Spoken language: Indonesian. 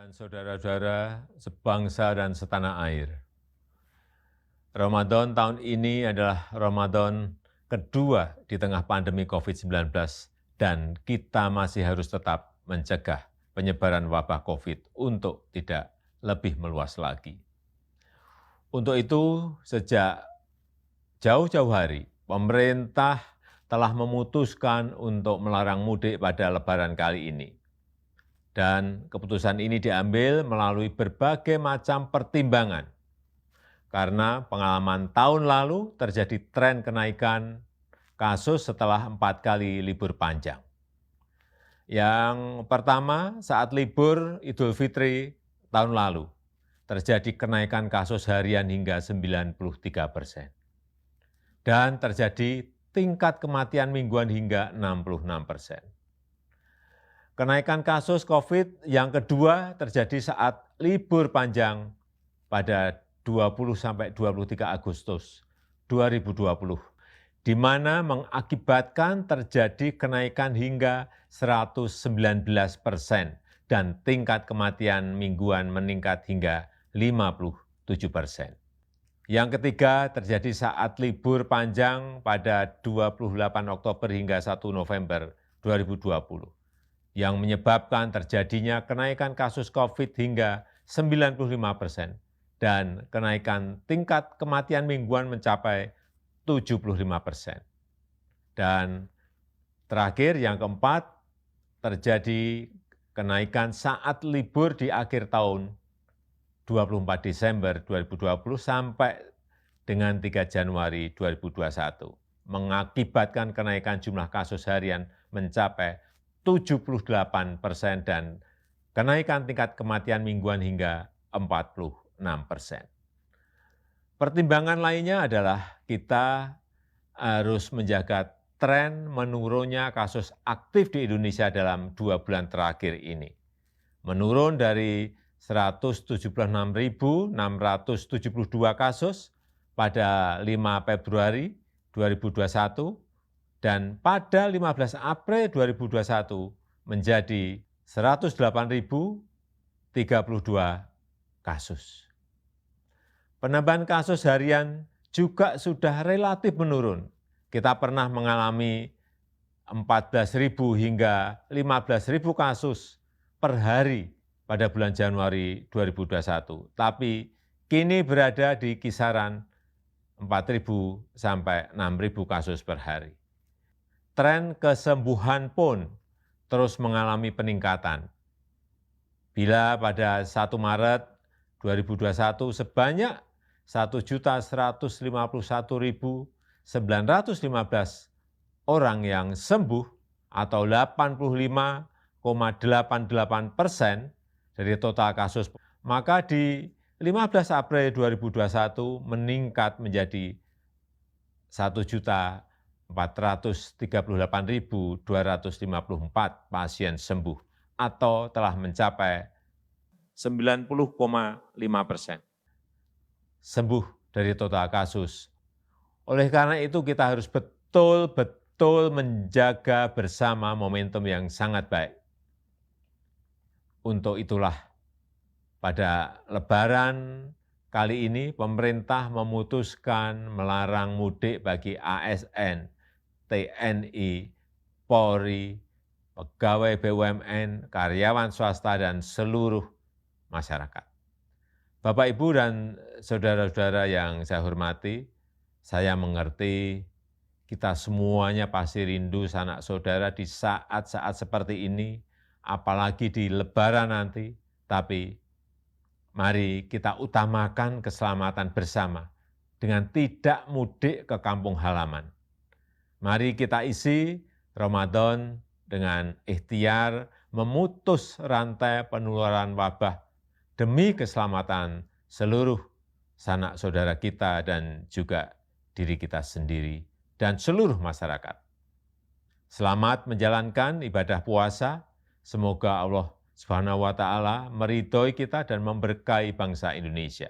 dan saudara-saudara sebangsa dan setanah air. Ramadan tahun ini adalah Ramadan kedua di tengah pandemi COVID-19 dan kita masih harus tetap mencegah penyebaran wabah COVID untuk tidak lebih meluas lagi. Untuk itu, sejak jauh-jauh hari, pemerintah telah memutuskan untuk melarang mudik pada Lebaran kali ini. Dan keputusan ini diambil melalui berbagai macam pertimbangan. Karena pengalaman tahun lalu terjadi tren kenaikan kasus setelah 4 kali libur panjang. Yang pertama, saat libur Idul Fitri tahun lalu, terjadi kenaikan kasus harian hingga 93%. Dan terjadi tingkat kematian mingguan hingga 66%. Kenaikan kasus COVID yang kedua terjadi saat libur panjang pada 20-23 Agustus 2020, di mana mengakibatkan terjadi kenaikan hingga 119% dan tingkat kematian mingguan meningkat hingga 57%. Yang ketiga terjadi saat libur panjang pada 28 Oktober hingga 1 November 2020. Yang menyebabkan terjadinya kenaikan kasus COVID hingga 95% dan kenaikan tingkat kematian mingguan mencapai 75%. Dan terakhir yang keempat, terjadi kenaikan saat libur di akhir tahun 24 Desember 2020 sampai dengan 3 Januari 2021, mengakibatkan kenaikan jumlah kasus harian mencapai 78% dan kenaikan tingkat kematian mingguan hingga 46%. Pertimbangan lainnya adalah kita harus menjaga tren menurunnya kasus aktif di Indonesia dalam 2 bulan terakhir ini. Menurun dari 176.672 kasus pada 5 Februari 2021, dan pada 15 April 2021 menjadi 108.032 kasus. Penambahan kasus harian juga sudah relatif menurun. Kita pernah mengalami 14.000 hingga 15.000 kasus per hari pada bulan Januari 2021, tapi kini berada di kisaran 4.000 sampai 6.000 kasus per hari. Tren kesembuhan pun terus mengalami peningkatan. Bila pada 1 Maret 2021 sebanyak 1.151.915 orang yang sembuh atau 85,88% dari total kasus, maka di 15 April 2021 meningkat menjadi 1.438.254 pasien sembuh atau telah mencapai 90,5% sembuh dari total kasus. Oleh karena itu kita harus betul-betul menjaga bersama momentum yang sangat baik. Untuk itulah pada Lebaran kali ini pemerintah memutuskan melarang mudik bagi ASN, TNI, Polri, pegawai BUMN, karyawan swasta, dan seluruh masyarakat. Bapak, Ibu, dan saudara-saudara yang saya hormati, saya mengerti kita semuanya pasti rindu sanak saudara di saat-saat seperti ini, apalagi di Lebaran nanti, tapi mari kita utamakan keselamatan bersama dengan tidak mudik ke kampung halaman. Mari kita isi Ramadan dengan ikhtiar memutus rantai penularan wabah demi keselamatan seluruh sanak saudara kita dan juga diri kita sendiri dan seluruh masyarakat. Selamat menjalankan ibadah puasa. Semoga Allah Subhanahu wa Ta'ala meridhoi kita dan memberkahi bangsa Indonesia.